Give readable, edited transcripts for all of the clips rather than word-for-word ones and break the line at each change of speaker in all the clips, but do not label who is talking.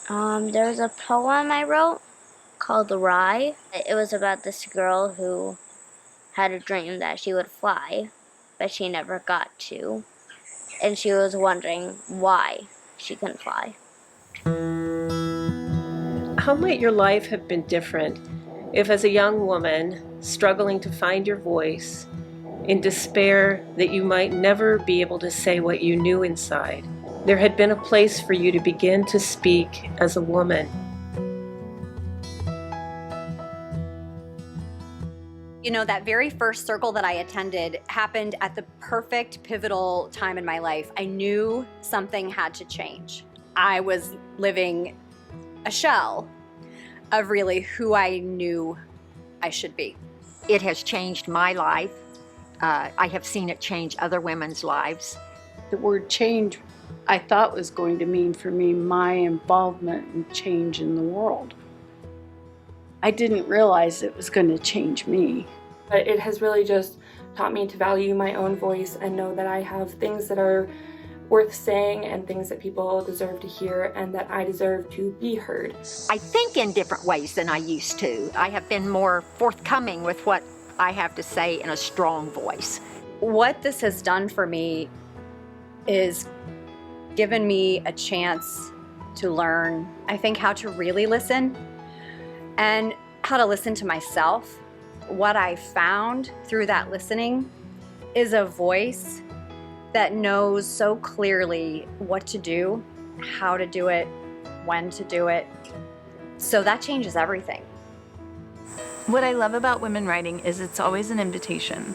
There was a poem I wrote called The Rye. It was about this girl who had a dream that she would fly, but she never got to. And she was wondering why she couldn't fly.
How might your life have been different if, as a young woman, struggling to find your voice, in despair that you might never be able to say what you knew inside, there had been a place for you to begin to speak as a woman?
You know, that very first circle that I attended happened at the perfect pivotal time in my life. I knew something had to change. I was living a shell of really who I knew I should be.
It has changed my life. I have seen it change other women's lives.
The word change, I thought, was going to mean for me my involvement in change in the world. I didn't realize it was going to change me.
But it has really just taught me to value my own voice and know that I have things that are worth saying and things that people deserve to hear and that I deserve to be heard.
I think in different ways than I used to. I have been more forthcoming with what I have to say in a strong voice.
What this has done for me is given me a chance to learn, I think, how to really listen and how to listen to myself. What I found through that listening is a voice that knows so clearly what to do, how to do it, when to do it. So that changes everything.
What I love about women writing is it's always an invitation.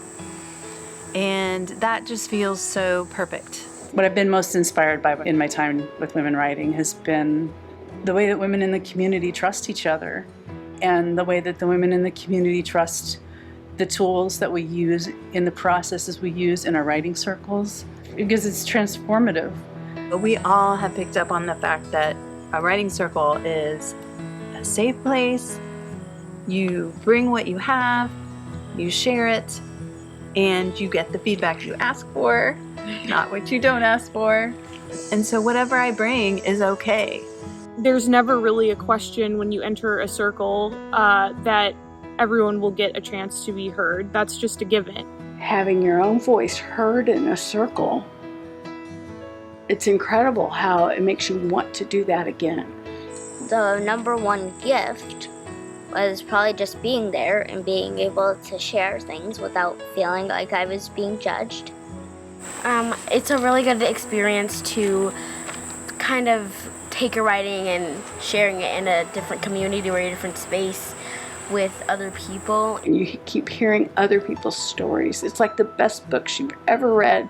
And that just feels so perfect.
What I've been most inspired by in my time with women writing has been the way that women in the community trust each other, and the way that the women in the community trust the tools that we use in the processes we use in our writing circles, because it's transformative.
We all have picked up on the fact that a writing circle is a safe place. You bring what you have, you share it, and you get the feedback you ask for, not what you don't ask for. And so whatever I bring is okay.
There's never really a question when you enter a circle that everyone will get a chance to be heard. That's just a given.
Having your own voice heard in a circle, it's incredible how it makes you want to do that again.
The number one gift was probably just being there and being able to share things without feeling like I was being judged.
It's a really good experience to kind of take your writing and sharing it in a different community or a different space with other people.
And you keep hearing other people's stories. It's like the best books you've ever read.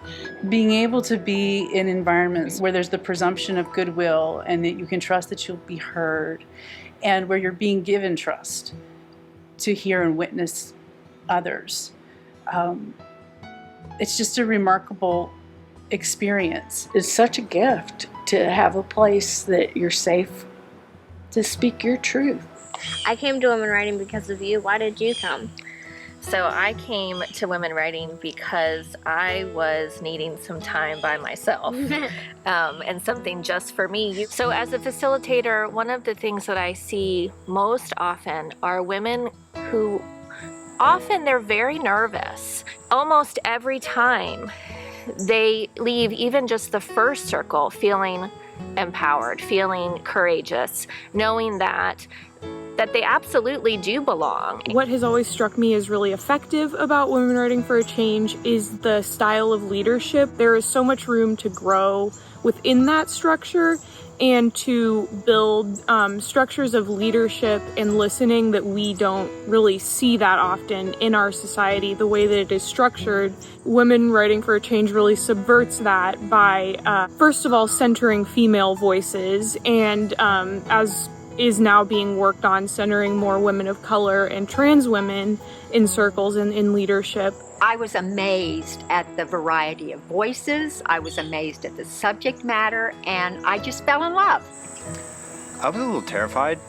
Being able to be in environments where there's the presumption of goodwill and that you can trust that you'll be heard, and where you're being given trust to hear and witness others. It's just a remarkable experience.
It's such a gift to have a place that you're safe to speak your truth.
I came to women writing because of you. Why did you come?
So I came to women writing because I was needing some time by myself and something just for me. So as a facilitator, one of the things that I see most often are women who often they're very nervous. Almost every time they leave even just the first circle feeling empowered, feeling courageous, knowing that they absolutely do belong.
What has always struck me as really effective about Women Writing for a Change is the style of leadership. There is so much room to grow within that structure and to build structures of leadership and listening that we don't really see that often in our society. The way that it is structured, Women Writing for a Change really subverts that by, first of all, centering female voices, and as is now being worked on, centering more women of color and trans women in circles and in leadership.
I was amazed at the variety of voices. I was amazed at the subject matter, and I just fell in love.
I was a little terrified,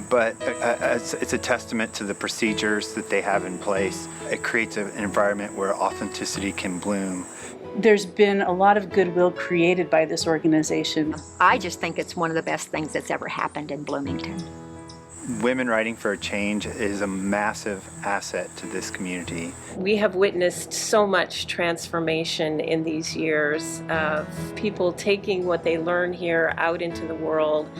but it's a testament to the procedures that they have in place. It creates an environment where authenticity can bloom.
there's been a lot of goodwill created by this organization.
I just think it's one of the best things that's ever happened in Bloomington.
Women Writing for a Change is a massive asset to this community.
We have witnessed so much transformation in these years of people taking what they learn here out into the world,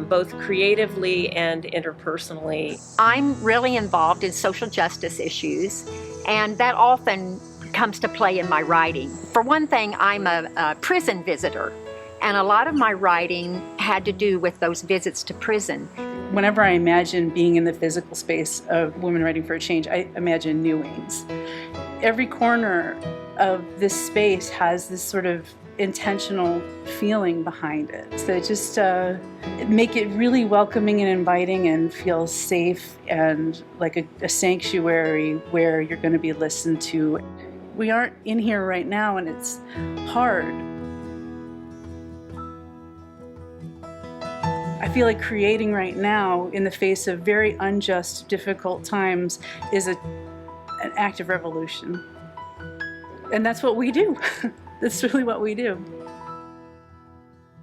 both creatively and interpersonally.
I'm really involved in social justice issues, and that often comes to play in my writing. For one thing, I'm a prison visitor, and a lot of my writing had to do with those visits to prison.
Whenever I imagine being in the physical space of Women Writing for a Change, I imagine new wings. Every corner of this space has this sort of intentional feeling behind it. So just make it really welcoming and inviting and feel safe and like a sanctuary where you're going to be listened to. We aren't in here right now and it's hard. I feel like creating right now in the face of very unjust, difficult times is an act of revolution. And that's what we do. That's really what we do.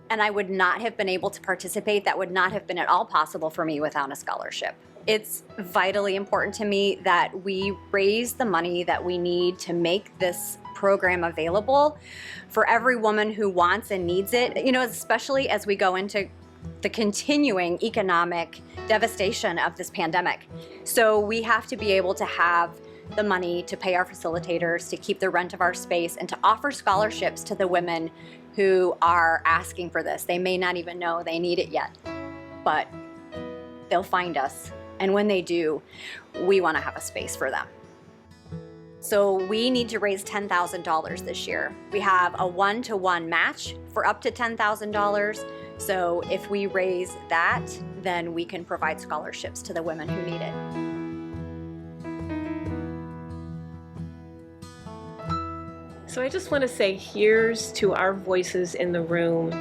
And I would not have been able to participate. That would not have been at all possible for me without a scholarship. It's vitally important to me that we raise the money that we need to make this program available for every woman who wants and needs it, you know, especially as we go into the continuing economic devastation of this pandemic. So we have to be able to have the money to pay our facilitators, to keep the rent of our space, and to offer scholarships to the women who are asking for this. They may not even know they need it yet, but they'll find us. And when they do, we want to have a space for them. So we need to raise $10,000 this year. We have a 1-to-1 match for up to $10,000. So if we raise that, then we can provide scholarships to the women who need it.
So I just want to say here's to our voices in the room,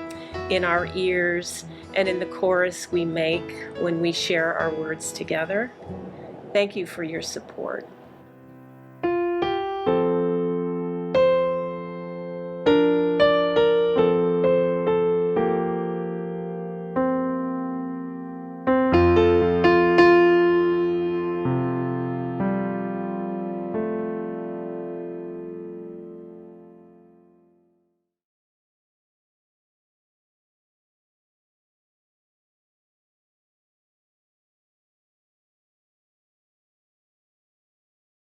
in our ears, and in the chorus we make when we share our words together. Thank you for your support.